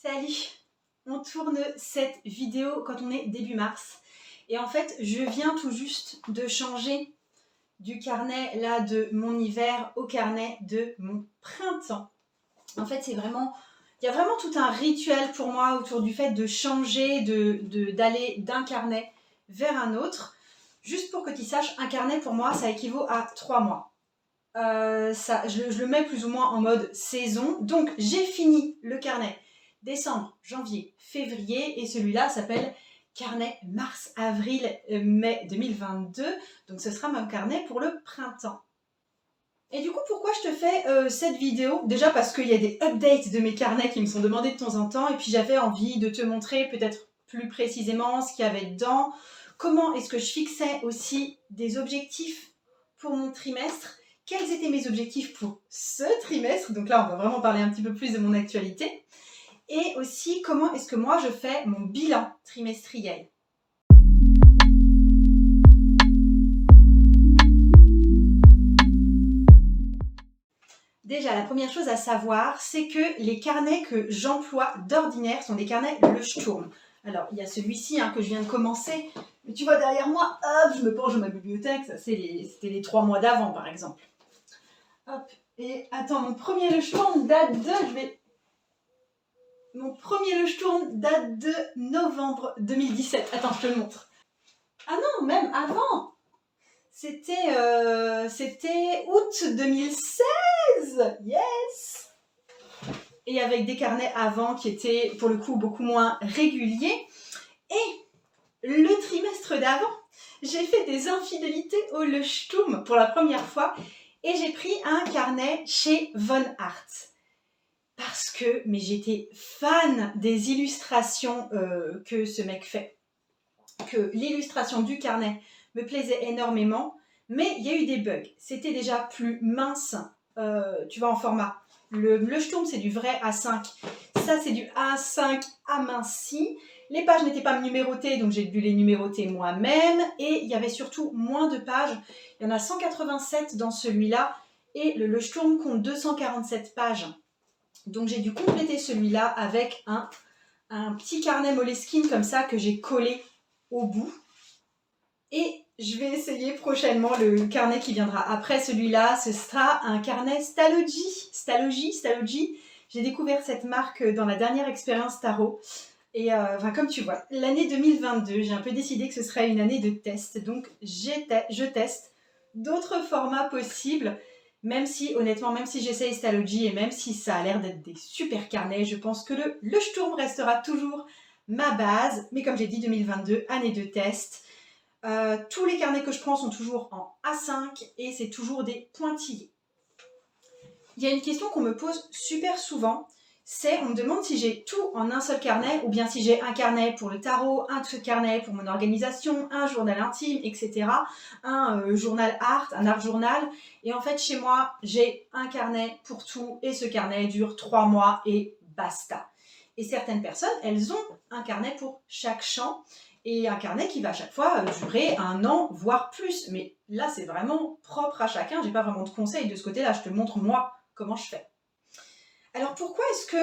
Salut! On tourne cette vidéo quand on est début mars. Et en fait, je viens tout juste de changer du carnet là de mon hiver au carnet de mon printemps. En fait, il y a vraiment tout un rituel pour moi autour du fait de changer, d'aller d'un carnet vers un autre. Juste pour que tu saches, un carnet pour moi, ça équivaut à 3 mois. Je le mets plus ou moins en mode saison. Donc, j'ai fini le carnet décembre, janvier, février. Et celui-là s'appelle carnet mars, avril, mai 2022. Donc, ce sera mon carnet pour le printemps. Et du coup, pourquoi je te fais cette vidéo? Déjà parce qu'il y a des updates de mes carnets qui me sont demandés de temps en temps. Et puis, j'avais envie de te montrer peut-être plus précisément ce qu'il y avait dedans. Comment est-ce que je fixais aussi des objectifs pour mon trimestre? Quels étaient mes objectifs pour ce trimestre? Donc là, on va vraiment parler un petit peu plus de mon actualité. Et aussi, comment est-ce que moi, je fais mon bilan trimestriel? Déjà, la première chose à savoir, c'est que les carnets que j'emploie d'ordinaire sont des carnets Le Sturm. Alors, il y a celui-ci que je viens de commencer. Mais tu vois, derrière moi, hop, je me penche dans ma bibliothèque. Ça, c'était les 3 mois d'avant, par exemple. Hop, et attends, mon premier Le Sturm date de... Mon premier Le Sturm date de novembre 2017. Attends, je te le montre. Ah non, même avant. C'était août 2016. Yes. Et avec des carnets avant qui étaient, pour le coup, beaucoup moins réguliers. Et le trimestre d'avant, j'ai fait des infidélités au Le Sturm pour la première fois. Et j'ai pris un carnet chez Von Art. Parce que j'étais fan des illustrations que ce mec fait. Que l'illustration du carnet me plaisait énormément. Mais il y a eu des bugs. C'était déjà plus mince, tu vois, en format. Le Sturm, c'est du vrai A5. Ça, c'est du A5 aminci. Les pages n'étaient pas numérotées, donc j'ai dû les numéroter moi-même. Et il y avait surtout moins de pages. Il y en a 187 dans celui-là. Et le Sturm compte 247 pages. Donc j'ai dû compléter celui-là avec un petit carnet Moleskine comme ça que j'ai collé au bout. Et je vais essayer prochainement le carnet qui viendra après celui-là. Ce sera un carnet Stalogy. J'ai découvert cette marque dans la dernière expérience tarot. Et comme tu vois, l'année 2022, j'ai un peu décidé que ce serait une année de test. Donc je teste d'autres formats possibles. Même si, honnêtement, même si j'essaye Stalogy et même si ça a l'air d'être des super carnets, je pense que le Sturm restera toujours ma base. Mais comme j'ai dit, 2022, année de test. Tous les carnets que je prends sont toujours en A5 et c'est toujours des pointillés. Il y a une question qu'on me pose super souvent, on me demande si j'ai tout en un seul carnet ou bien si j'ai un carnet pour le tarot, un carnet pour mon organisation, un journal intime, etc. Un journal art, un art journal. Et en fait, chez moi, j'ai un carnet pour tout et ce carnet dure 3 mois et basta. Et certaines personnes, elles ont un carnet pour chaque champ et un carnet qui va à chaque fois durer 1 an, voire plus. Mais là, c'est vraiment propre à chacun. J'ai pas vraiment de conseils de ce côté-là. Je te montre moi comment je fais. Alors pourquoi est-ce que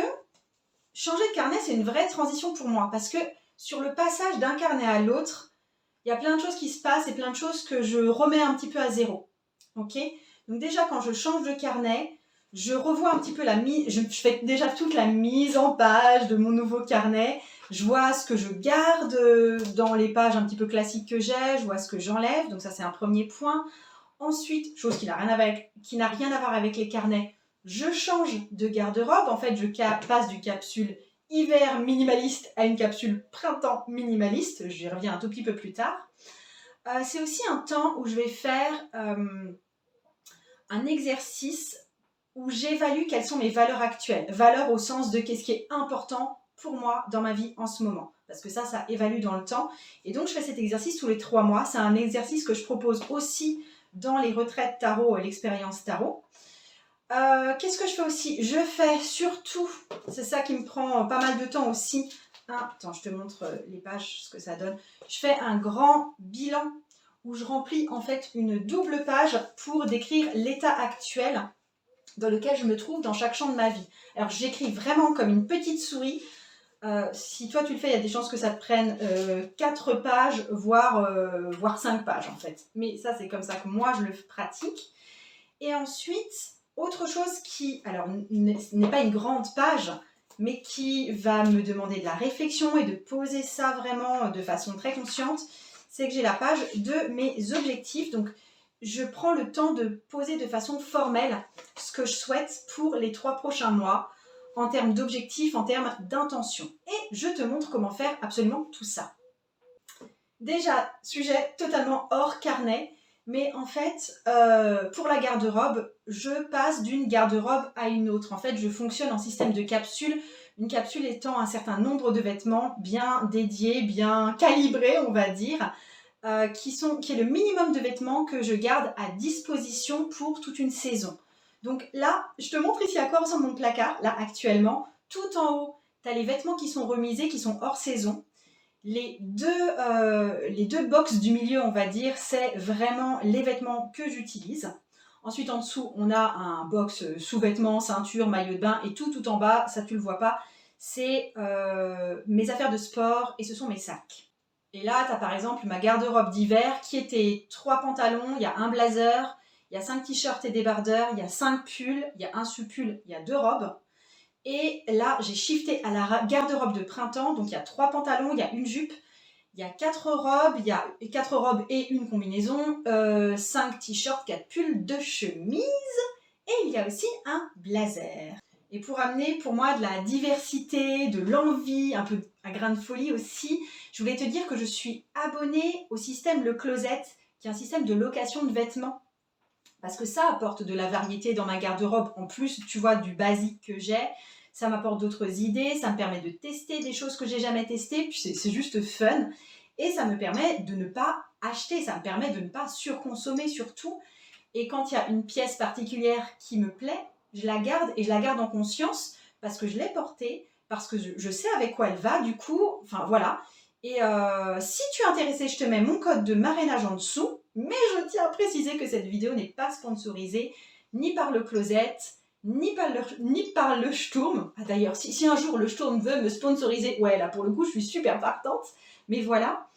changer de carnet, c'est une vraie transition pour moi? Parce que sur le passage d'un carnet à l'autre, il y a plein de choses qui se passent et plein de choses que je remets un petit peu à zéro. Ok? Donc déjà, quand je change de carnet, je revois un petit peu je fais déjà toute la mise en page de mon nouveau carnet. Je vois ce que je garde dans les pages un petit peu classiques que j'ai, je vois ce que j'enlève. Donc ça, c'est un premier point. Ensuite, chose qui n'a rien à voir avec les carnets, je change de garde-robe. En fait, je passe du capsule hiver minimaliste à une capsule printemps minimaliste. J'y reviens un tout petit peu plus tard. C'est aussi un temps où je vais faire un exercice où j'évalue quelles sont mes valeurs actuelles. Valeurs au sens de qu'est-ce qui est important pour moi dans ma vie en ce moment. Parce que ça évalue dans le temps. Et donc, je fais cet exercice tous les 3 mois. C'est un exercice que je propose aussi dans les retraites tarot et l'expérience tarot. Qu'est-ce que je fais aussi? Je fais surtout, c'est ça qui me prend pas mal de temps aussi. Attends, je te montre les pages, ce que ça donne. Je fais un grand bilan où je remplis en fait une double page pour décrire l'état actuel dans lequel je me trouve dans chaque champ de ma vie. Alors j'écris vraiment comme une petite souris. Si toi tu le fais, il y a des chances que ça te prenne 4 pages, voire 5 pages en fait. Mais ça, c'est comme ça que moi je le pratique. Et ensuite, autre chose qui, alors, n'est pas une grande page, mais qui va me demander de la réflexion et de poser ça vraiment de façon très consciente, c'est que j'ai la page de mes objectifs. Donc, je prends le temps de poser de façon formelle ce que je souhaite pour les 3 prochains mois, en termes d'objectifs, en termes d'intention. Et je te montre comment faire absolument tout ça. Déjà, sujet totalement hors carnet, mais en fait, pour la garde-robe, je passe d'une garde-robe à une autre. En fait, je fonctionne en système de capsule, une capsule étant un certain nombre de vêtements bien dédiés, bien calibrés, on va dire, qui est le minimum de vêtements que je garde à disposition pour toute une saison. Donc là, je te montre ici à quoi ressemble mon placard, là actuellement. Tout en haut, tu as les vêtements qui sont remisés, qui sont hors saison. Les deux box du milieu, on va dire, c'est vraiment les vêtements que j'utilise. Ensuite, en dessous, on a un box sous-vêtements, ceinture, maillot de bain et tout en bas, ça tu le vois pas, c'est mes affaires de sport et ce sont mes sacs. Et là, tu as par exemple ma garde-robe d'hiver qui était 3 pantalons, il y a un blazer, il y a 5 t-shirts et débardeurs, il y a 5 pulls, il y a un sous-pull, il y a 2 robes. Et là, j'ai shifté à la garde-robe de printemps. Donc, il y a 3 pantalons, il y a une jupe, il y a 4 robes, il y a 4 robes et une combinaison, 5 t-shirts, 4 pulls, 2 chemises et il y a aussi un blazer. Et pour amener pour moi de la diversité, de l'envie, un peu un grain de folie aussi, je voulais te dire que je suis abonnée au système Le Closet, qui est un système de location de vêtements. Parce que ça apporte de la variété dans ma garde-robe, en plus, tu vois, du basique que j'ai. Ça m'apporte d'autres idées, ça me permet de tester des choses que j'ai jamais testées, puis c'est juste fun. Et ça me permet de ne pas acheter, ça me permet de ne pas surconsommer surtout. Et quand il y a une pièce particulière qui me plaît, je la garde et je la garde en conscience parce que je l'ai portée, parce que je sais avec quoi elle va, du coup, enfin voilà. Et si tu es intéressé, je te mets mon code de marrainage en dessous, mais je tiens à préciser que cette vidéo n'est pas sponsorisée ni par le Closet, ni par le Sturm. Ah, d'ailleurs, si un jour le Sturm veut me sponsoriser, ouais, là pour le coup, je suis super partante, mais voilà.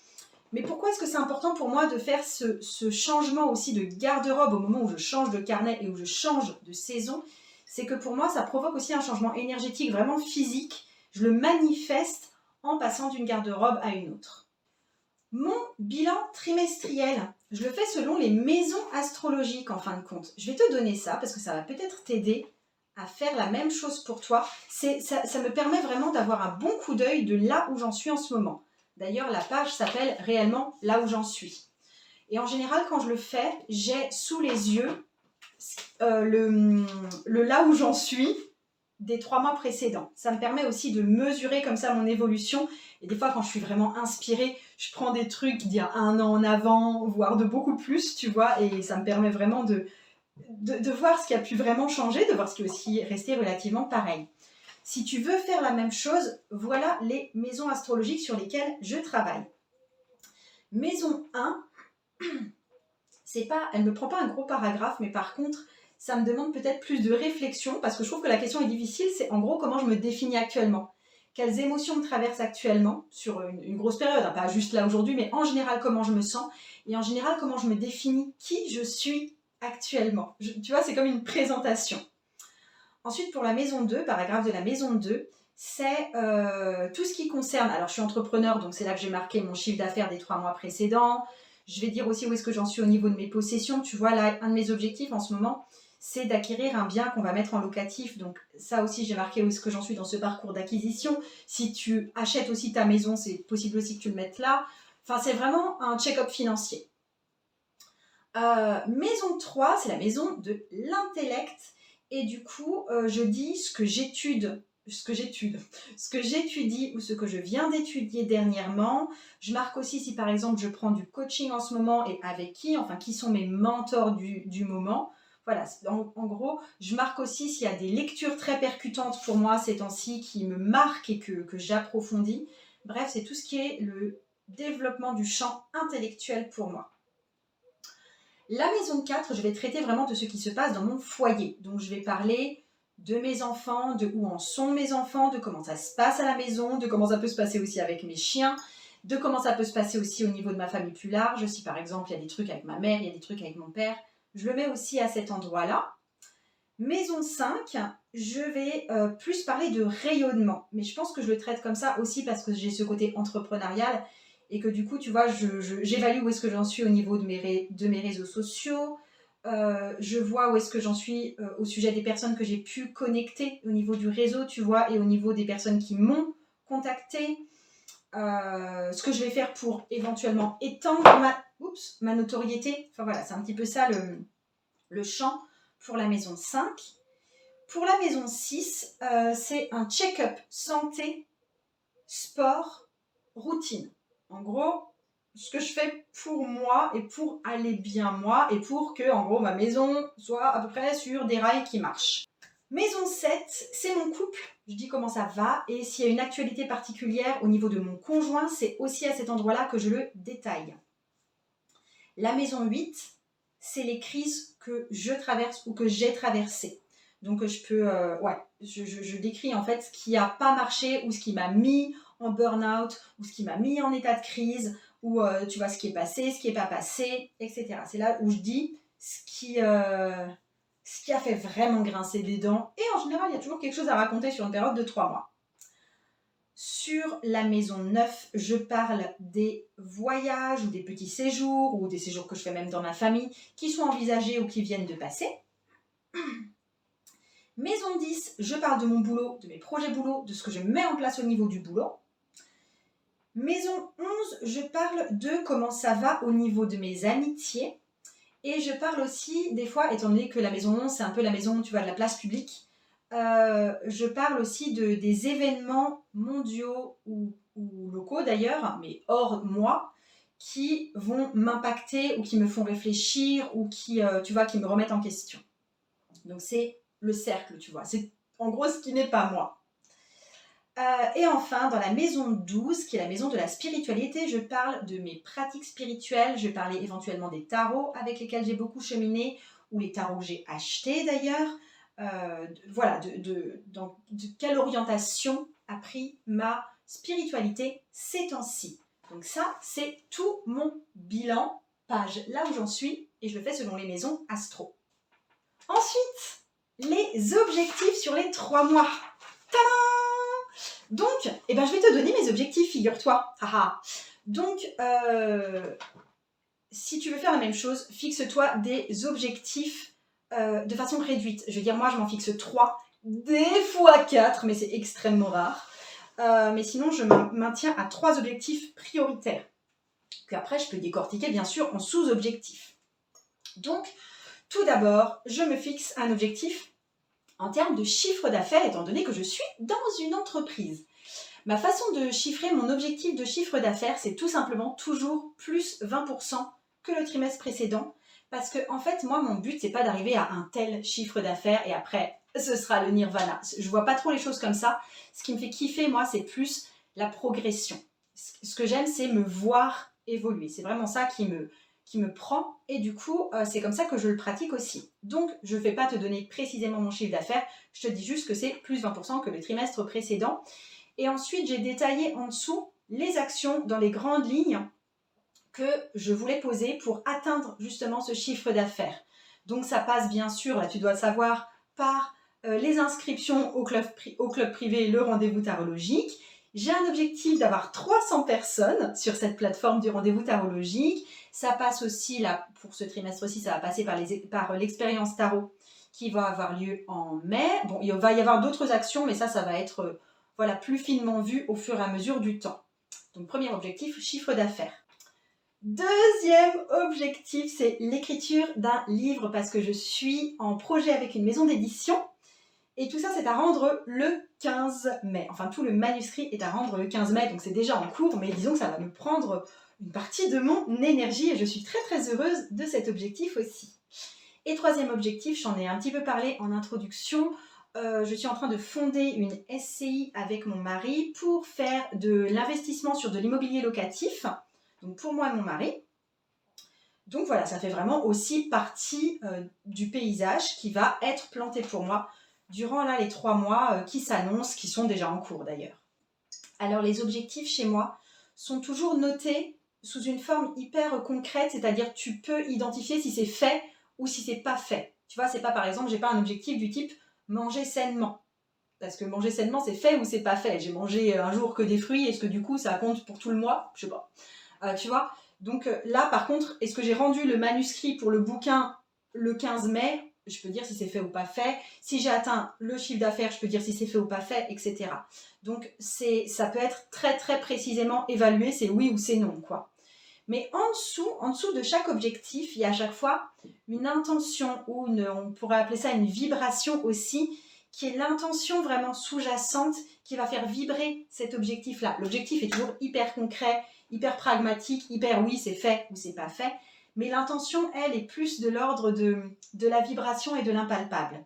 Mais pourquoi est-ce que c'est important pour moi de faire ce changement aussi de garde-robe au moment où je change de carnet et où je change de saison? C'est que pour moi, ça provoque aussi un changement énergétique vraiment physique. Je le manifeste en passant d'une garde-robe à une autre. Mon bilan trimestriel, je le fais selon les maisons astrologiques en fin de compte. Je vais te donner ça parce que ça va peut-être t'aider à faire la même chose pour toi. Ça me permet vraiment d'avoir un bon coup d'œil de là où j'en suis en ce moment. D'ailleurs, la page s'appelle réellement « Là où j'en suis ». Et en général, quand je le fais, j'ai sous les yeux le là où j'en suis des 3 mois précédents. Ça me permet aussi de mesurer comme ça mon évolution. Et des fois, quand je suis vraiment inspirée, je prends des trucs d'il y a 1 an en avant, voire de beaucoup plus, tu vois. Et ça me permet vraiment de voir ce qui a pu vraiment changer, de voir ce qui est aussi resté relativement pareil. Si tu veux faire la même chose, voilà les maisons astrologiques sur lesquelles je travaille. Maison 1, elle ne me prend pas un gros paragraphe, mais par contre, ça me demande peut-être plus de réflexion, parce que je trouve que la question est difficile, c'est en gros comment je me définis actuellement. Quelles émotions me traversent actuellement, sur une grosse période, hein, pas juste là aujourd'hui, mais en général comment je me sens, et en général comment je me définis, qui je suis actuellement. Tu vois, c'est comme une présentation. Ensuite, pour la maison 2, paragraphe de la maison 2, c'est tout ce qui concerne... Alors, je suis entrepreneur, donc c'est là que j'ai marqué mon chiffre d'affaires des 3 mois précédents. Je vais dire aussi où est-ce que j'en suis au niveau de mes possessions. Tu vois, là, un de mes objectifs en ce moment, c'est d'acquérir un bien qu'on va mettre en locatif. Donc, ça aussi, j'ai marqué où est-ce que j'en suis dans ce parcours d'acquisition. Si tu achètes aussi ta maison, c'est possible aussi que tu le mettes là. Enfin, c'est vraiment un check-up financier. Maison 3, c'est la maison de l'intellect. Et du coup, je dis ce que j'étudie ou ce que je viens d'étudier dernièrement. Je marque aussi si par exemple je prends du coaching en ce moment et avec qui, enfin qui sont mes mentors du moment. Voilà, en gros, je marque aussi s'il y a des lectures très percutantes pour moi ces temps-ci qui me marquent et que j'approfondis. Bref, c'est tout ce qui est le développement du champ intellectuel pour moi. La maison 4, je vais traiter vraiment de ce qui se passe dans mon foyer. Donc, je vais parler de mes enfants, de où en sont mes enfants, de comment ça se passe à la maison, de comment ça peut se passer aussi avec mes chiens, de comment ça peut se passer aussi au niveau de ma famille plus large. Si par exemple il y a des trucs avec ma mère, il y a des trucs avec mon père, je le mets aussi à cet endroit-là. Maison 5, je vais plus parler de rayonnement. Mais je pense que je le traite comme ça aussi parce que j'ai ce côté entrepreneurial et que du coup, tu vois, j'évalue où est-ce que j'en suis au niveau de mes réseaux sociaux. Je vois où est-ce que j'en suis au sujet des personnes que j'ai pu connecter au niveau du réseau, tu vois, et au niveau des personnes qui m'ont contacté. Ce que je vais faire pour éventuellement étendre ma notoriété. Enfin voilà, c'est un petit peu ça le champ pour la maison 5. Pour la maison 6, c'est un check-up santé, sport, routine. En gros, ce que je fais pour moi et pour aller bien moi et pour que, en gros, ma maison soit à peu près sur des rails qui marchent. Maison 7, c'est mon couple. Je dis comment ça va et s'il y a une actualité particulière au niveau de mon conjoint, c'est aussi à cet endroit-là que je le détaille. La maison 8, c'est les crises que je traverse ou que j'ai traversées. Donc je décris en fait ce qui n'a pas marché ou ce qui m'a mis en burn-out ou ce qui m'a mis en état de crise ou tu vois ce qui est passé, ce qui n'est pas passé, etc. C'est là où je dis ce qui a fait vraiment grincer des dents. Et en général, il y a toujours quelque chose à raconter sur une période de 3 mois. Sur la maison 9, je parle des voyages ou des petits séjours ou des séjours que je fais même dans ma famille qui sont envisagés ou qui viennent de passer. Maison 10, je parle de mon boulot, de mes projets boulot, de ce que je mets en place au niveau du boulot. Maison 11, je parle de comment ça va au niveau de mes amitiés. Et je parle aussi, des fois, étant donné que la maison 11, c'est un peu la maison, tu vois, de la place publique, je parle aussi des événements mondiaux ou locaux d'ailleurs, mais hors moi, qui vont m'impacter ou qui me font réfléchir ou qui, tu vois, qui me remettent en question. Donc c'est le cercle, tu vois. C'est en gros ce qui n'est pas moi. Et enfin, dans la maison 12, qui est la maison de la spiritualité, je parle de mes pratiques spirituelles. Je vais parler éventuellement des tarots avec lesquels j'ai beaucoup cheminé, ou les tarots que j'ai achetés d'ailleurs. Voilà, de quelle orientation a pris ma spiritualité ces temps-ci. Donc ça, c'est tout mon bilan, page là où j'en suis, et je le fais selon les maisons astro. Ensuite, les objectifs sur les 3 mois. Tadam! Donc, je vais te donner mes objectifs, figure-toi. Donc, si tu veux faire la même chose, fixe-toi des objectifs de façon réduite. Je veux dire, moi, je m'en fixe 3, des fois 4, mais c'est extrêmement rare. Mais sinon, je me maintiens à 3 objectifs prioritaires. Que après, je peux décortiquer, bien sûr, en sous-objectifs. Donc, tout d'abord, je me fixe un objectif en termes de chiffre d'affaires, étant donné que je suis dans une entreprise. Ma façon de chiffrer mon objectif de chiffre d'affaires, c'est tout simplement toujours plus 20% que le trimestre précédent. Parce que, en fait, moi, mon but, c'est pas d'arriver à un tel chiffre d'affaires et après, ce sera le nirvana. Je vois pas trop les choses comme ça. Ce qui me fait kiffer, moi, c'est plus la progression. Ce que j'aime, c'est me voir évoluer. C'est vraiment ça qui me prend et du coup, c'est comme ça que je le pratique aussi. Donc, je ne vais pas te donner précisément mon chiffre d'affaires, je te dis juste que c'est plus 20% que le trimestre précédent. Et ensuite, j'ai détaillé en dessous les actions dans les grandes lignes que je voulais poser pour atteindre justement ce chiffre d'affaires. Donc, ça passe bien sûr, là tu dois le savoir, par les inscriptions au club privé, le rendez-vous tarologique. J'ai un objectif d'avoir 300 personnes sur cette plateforme du rendez-vous tarologique. Ça passe aussi, là, pour ce trimestre-ci, ça va passer par l'expérience tarot qui va avoir lieu en mai. Bon, il va y avoir d'autres actions, mais ça va être plus finement vu au fur et à mesure du temps. Donc, premier objectif, chiffre d'affaires. Deuxième objectif, c'est l'écriture d'un livre parce que je suis en projet avec une maison d'édition. Et tout ça, c'est à rendre le 15 mai. Enfin, tout le manuscrit est à rendre le 15 mai, donc c'est déjà en cours, mais disons que ça va me prendre une partie de mon énergie et je suis très très heureuse de cet objectif aussi. Et troisième objectif, j'en ai un petit peu parlé en introduction, je suis en train de fonder une SCI avec mon mari pour faire de l'investissement sur de l'immobilier locatif, donc pour moi et mon mari. Donc voilà, ça fait vraiment aussi partie du paysage qui va être planté pour moi durant là, les 3 mois qui s'annoncent, qui sont déjà en cours d'ailleurs. Alors les objectifs chez moi sont toujours notés sous une forme hyper concrète, c'est-à-dire tu peux identifier si c'est fait ou si c'est pas fait. Tu vois, c'est pas par exemple, j'ai pas un objectif du type manger sainement. Parce que manger sainement, c'est fait ou c'est pas fait. J'ai mangé un jour que des fruits, est-ce que du coup ça compte pour tout le mois? Je sais pas. Tu vois? Donc là, par contre, est-ce que j'ai rendu le manuscrit pour le bouquin le 15 mai? Je peux dire si c'est fait ou pas fait. Si j'ai atteint le chiffre d'affaires, je peux dire si c'est fait ou pas fait, etc. Donc ça peut être très très précisément évalué, c'est oui ou c'est non, quoi. Mais en dessous de chaque objectif, il y a à chaque fois une intention ou on pourrait appeler ça une vibration aussi, qui est l'intention vraiment sous-jacente qui va faire vibrer cet objectif-là. L'objectif est toujours hyper concret, hyper pragmatique, hyper oui, c'est fait ou c'est pas fait. Mais l'intention, elle, est plus de l'ordre de la vibration et de l'impalpable.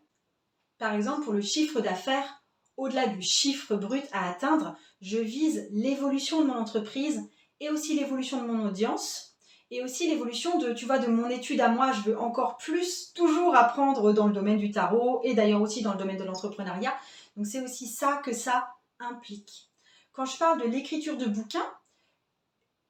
Par exemple, pour le chiffre d'affaires, au-delà du chiffre brut à atteindre, je vise l'évolution de mon entreprise et aussi l'évolution de mon audience et aussi l'évolution de mon étude à moi. Je veux encore plus toujours apprendre dans le domaine du tarot et d'ailleurs aussi dans le domaine de l'entrepreneuriat. Donc c'est aussi ça que ça implique. Quand je parle de l'écriture de bouquins,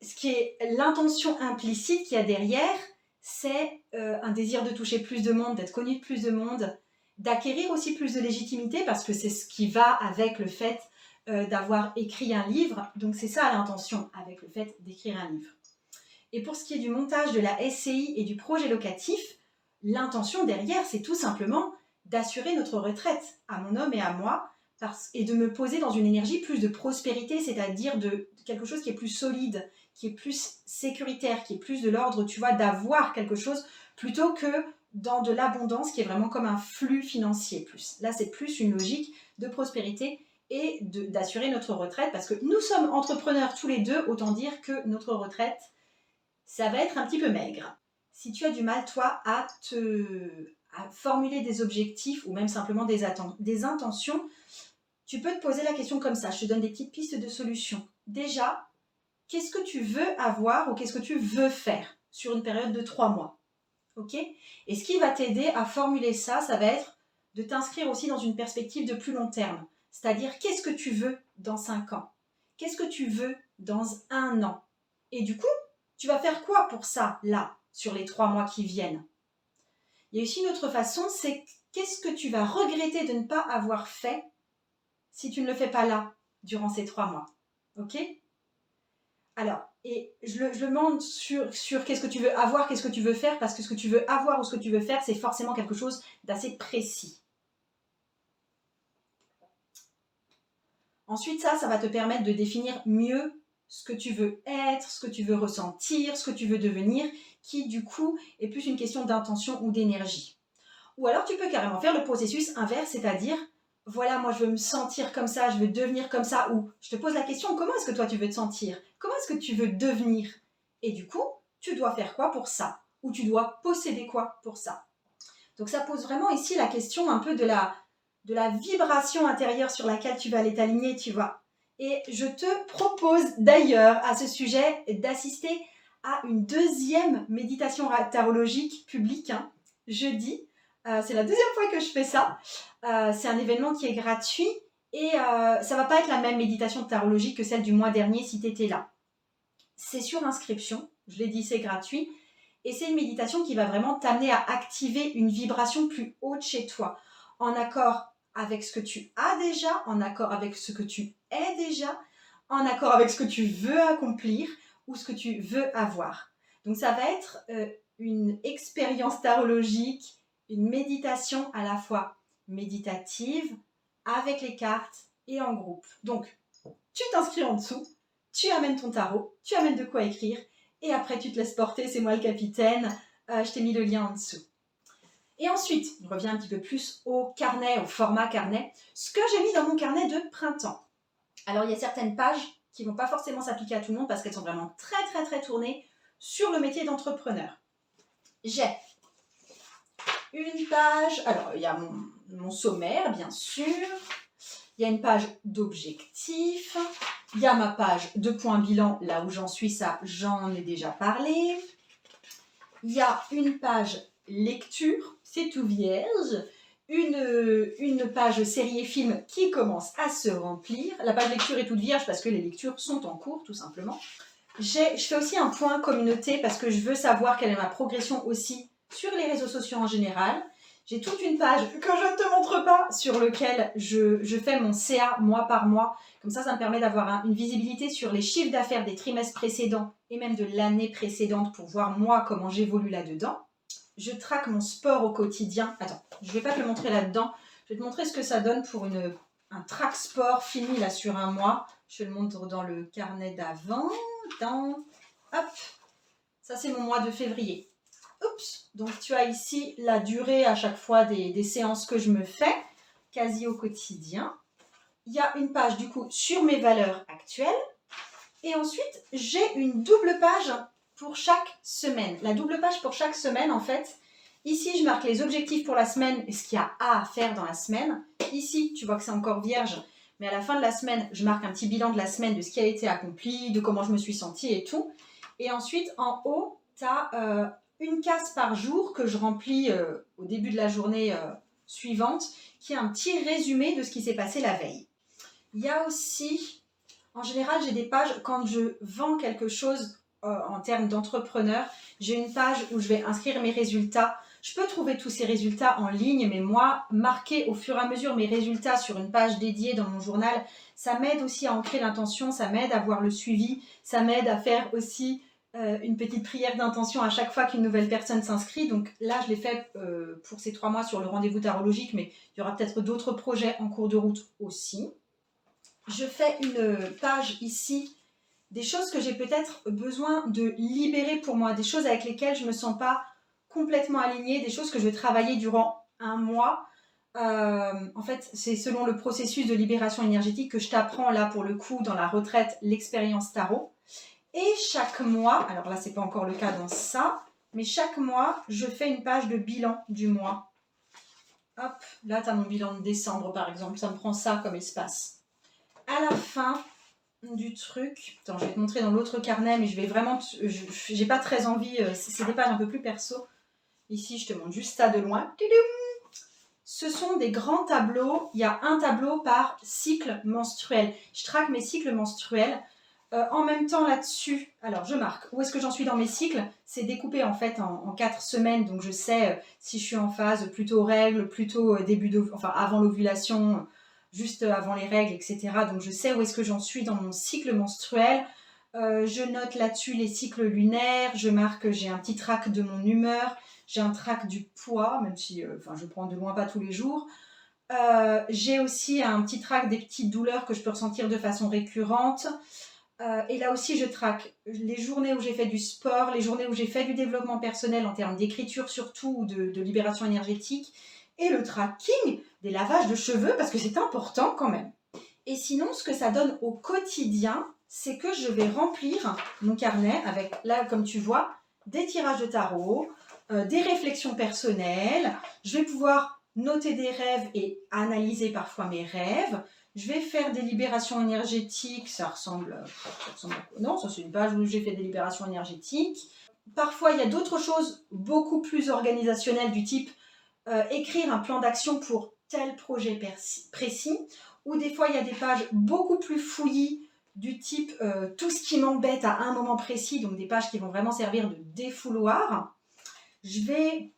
ce qui est l'intention implicite qu'il y a derrière, c'est un désir de toucher plus de monde, d'être connu de plus de monde, d'acquérir aussi plus de légitimité, parce que c'est ce qui va avec le fait d'avoir écrit un livre. Donc c'est ça l'intention avec le fait d'écrire un livre. Et pour ce qui est du montage de la SCI et du projet locatif, l'intention derrière, c'est tout simplement d'assurer notre retraite à mon homme et à moi, et de me poser dans une énergie plus de prospérité, c'est-à-dire de quelque chose qui est plus solide, qui est plus sécuritaire, qui est plus de l'ordre, d'avoir quelque chose, plutôt que dans de l'abondance, qui est vraiment comme un flux financier plus. Là, c'est plus une logique de prospérité et d'assurer notre retraite, parce que nous sommes entrepreneurs tous les deux, autant dire que notre retraite, ça va être un petit peu maigre. Si tu as du mal, toi, à formuler des objectifs ou même simplement des intentions, tu peux te poser la question comme ça. Je te donne des petites pistes de solutions. Déjà, qu'est-ce que tu veux avoir ou qu'est-ce que tu veux faire sur une période de 3 mois? Ok? Et ce qui va t'aider à formuler ça, ça va être de t'inscrire aussi dans une perspective de plus long terme. C'est-à-dire, qu'est-ce que tu veux dans 5 ans? Qu'est-ce que tu veux dans 1 an? Et du coup, tu vas faire quoi pour ça, là, sur les 3 mois qui viennent? Il y a aussi une autre façon, c'est qu'est-ce que tu vas regretter de ne pas avoir fait si tu ne le fais pas là, durant ces 3 mois. Ok? Alors, et je le demande sur qu'est-ce que tu veux avoir, qu'est-ce que tu veux faire, parce que ce que tu veux avoir ou ce que tu veux faire, c'est forcément quelque chose d'assez précis. Ensuite, ça va te permettre de définir mieux ce que tu veux être, ce que tu veux ressentir, ce que tu veux devenir, qui du coup est plus une question d'intention ou d'énergie. Ou alors tu peux carrément faire le processus inverse, c'est-à-dire, voilà, moi je veux me sentir comme ça, je veux devenir comme ça, ou je te pose la question, comment est-ce que toi tu veux te sentir? Comment est-ce que tu veux devenir? Et du coup, tu dois faire quoi pour ça? Ou tu dois posséder quoi pour ça? Donc ça pose vraiment ici la question un peu de la vibration intérieure sur laquelle tu vas aller t'aligner, tu vois. Et je te propose d'ailleurs à ce sujet d'assister à une deuxième méditation tarologique publique, jeudi. C'est la deuxième fois que je fais ça. C'est un événement qui est gratuit et ça va pas être la même méditation tarologique que celle du mois dernier si tu étais là. C'est sur inscription, je l'ai dit, c'est gratuit. Et c'est une méditation qui va vraiment t'amener à activer une vibration plus haute chez toi, en accord avec ce que tu as déjà, en accord avec ce que tu es déjà, en accord avec ce que tu veux accomplir ou ce que tu veux avoir. Donc ça va être une expérience tarologique, une méditation à la fois méditative, avec les cartes et en groupe. Donc, tu t'inscris en dessous, tu amènes ton tarot, tu amènes de quoi écrire, et après tu te laisses porter, c'est moi le capitaine, je t'ai mis le lien en dessous. Et ensuite, on revient un petit peu plus au carnet, au format carnet, ce que j'ai mis dans mon carnet de printemps. Alors il y a certaines pages qui ne vont pas forcément s'appliquer à tout le monde parce qu'elles sont vraiment très très très tournées sur le métier d'entrepreneur. J'ai une page, alors il y a mon sommaire bien sûr, il y a une page d'objectifs, il y a ma page de point bilan, là où j'en suis, ça j'en ai déjà parlé. Il y a une page lecture, c'est tout vierge. une page série et film qui commence à se remplir. La page lecture est toute vierge parce que les lectures sont en cours, tout simplement. Je fais aussi un point communauté parce que je veux savoir quelle est ma progression aussi sur les réseaux sociaux en général. J'ai toute une page que je ne te montre pas sur laquelle je fais mon CA mois par mois. Comme ça me permet d'avoir une visibilité sur les chiffres d'affaires des trimestres précédents et même de l'année précédente pour voir moi comment j'évolue là-dedans. Je traque mon sport au quotidien. Attends, je ne vais pas te le montrer là-dedans. Je vais te montrer ce que ça donne pour un track sport fini là sur un mois. Je le montre dans le carnet d'avant. Hop, ça c'est mon mois de février. Oups, donc tu as ici la durée à chaque fois des séances que je me fais, quasi au quotidien. Il y a une page du coup sur mes valeurs actuelles. Et ensuite, j'ai une double page pour chaque semaine. La double page pour chaque semaine, en fait, ici je marque les objectifs pour la semaine et ce qu'il y a à faire dans la semaine. Ici, tu vois que c'est encore vierge. Mais à la fin de la semaine, je marque un petit bilan de la semaine, de ce qui a été accompli, de comment je me suis sentie et tout. Et ensuite, en haut, tu as une case par jour que je remplis au début de la journée suivante, qui est un petit résumé de ce qui s'est passé la veille. Il y a aussi, en général, j'ai des pages, quand je vends quelque chose en termes d'entrepreneur, j'ai une page où je vais inscrire mes résultats. Je peux trouver tous ces résultats en ligne, mais moi, marquer au fur et à mesure mes résultats sur une page dédiée dans mon journal, ça m'aide aussi à ancrer l'intention, ça m'aide à voir le suivi, ça m'aide à faire aussi une petite prière d'intention à chaque fois qu'une nouvelle personne s'inscrit. Donc là, je l'ai fait pour ces 3 mois sur le rendez-vous tarologique, mais il y aura peut-être d'autres projets en cours de route aussi. Je fais une page ici des choses que j'ai peut-être besoin de libérer pour moi, des choses avec lesquelles je ne me sens pas complètement alignée, des choses que je vais travailler durant un mois. En fait, c'est selon le processus de libération énergétique que je t'apprends là pour le coup dans la retraite, l'expérience tarot. Et chaque mois, alors là c'est pas encore le cas dans ça, mais chaque mois je fais une page de bilan du mois. Hop, là tu as mon bilan de décembre par exemple, ça me prend ça comme espace. À la fin du truc, attends, je vais te montrer dans l'autre carnet, mais je vais vraiment, j'ai pas très envie, c'est des pages un peu plus perso. Ici, je te montre juste ça de loin. Ce sont des grands tableaux, il y a un tableau par cycle menstruel. Je traque mes cycles menstruels. En même temps là-dessus, alors je marque où est-ce que j'en suis dans mes cycles. C'est découpé en fait en 4 semaines, donc je sais si je suis en phase plutôt règles, plutôt enfin avant l'ovulation, juste avant les règles, etc. Donc je sais où est-ce que j'en suis dans mon cycle menstruel. Je note là-dessus les cycles lunaires, je marque, j'ai un petit track de mon humeur, j'ai un track du poids, même si je prends de loin pas tous les jours. J'ai aussi un petit track des petites douleurs que je peux ressentir de façon récurrente. Et là aussi, je traque les journées où j'ai fait du sport, les journées où j'ai fait du développement personnel en termes d'écriture surtout, ou de libération énergétique, et le tracking des lavages de cheveux, parce que c'est important quand même. Et sinon, ce que ça donne au quotidien, c'est que je vais remplir mon carnet avec, là, comme tu vois, des tirages de tarot, des réflexions personnelles. Je vais pouvoir noter des rêves et analyser parfois mes rêves. Je vais faire des libérations énergétiques, ça ressemble à quoi? Non, ça c'est une page où j'ai fait des libérations énergétiques. Parfois, il y a d'autres choses beaucoup plus organisationnelles du type écrire un plan d'action pour tel projet précis. Ou des fois, il y a des pages beaucoup plus fouillis du type tout ce qui m'embête à un moment précis, donc des pages qui vont vraiment servir de défouloir. Je vais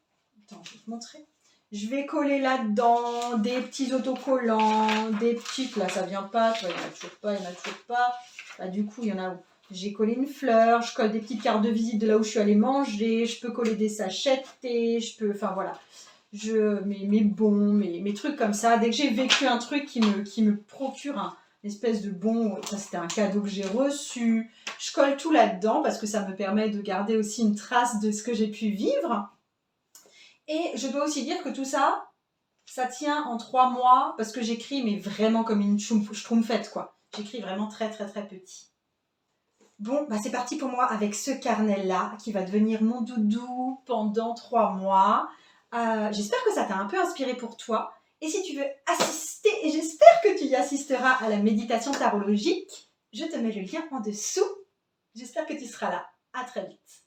te montrer. Je vais coller là-dedans des petits autocollants, des petites, là ça vient pas, il n'y en a toujours pas. Là, du coup, il y en a où j'ai collé une fleur, je colle des petites cartes de visite de là où je suis allée manger, je peux coller des sachets de thé, enfin voilà. Mes bons, mes trucs comme ça. Dès que j'ai vécu un truc qui me procure une espèce de bon, ça c'était un cadeau que j'ai reçu, je colle tout là-dedans parce que ça me permet de garder aussi une trace de ce que j'ai pu vivre. Et je dois aussi dire que tout ça, ça tient en 3 mois parce que j'écris mais vraiment comme une schtroumpfette quoi. J'écris vraiment très très très petit. Bon, bah c'est parti pour moi avec ce carnet-là qui va devenir mon doudou pendant 3 mois. J'espère que ça t'a un peu inspiré pour toi. Et si tu veux assister, et j'espère que tu y assisteras à la méditation tarologique, je te mets le lien en dessous. J'espère que tu seras là. À très vite.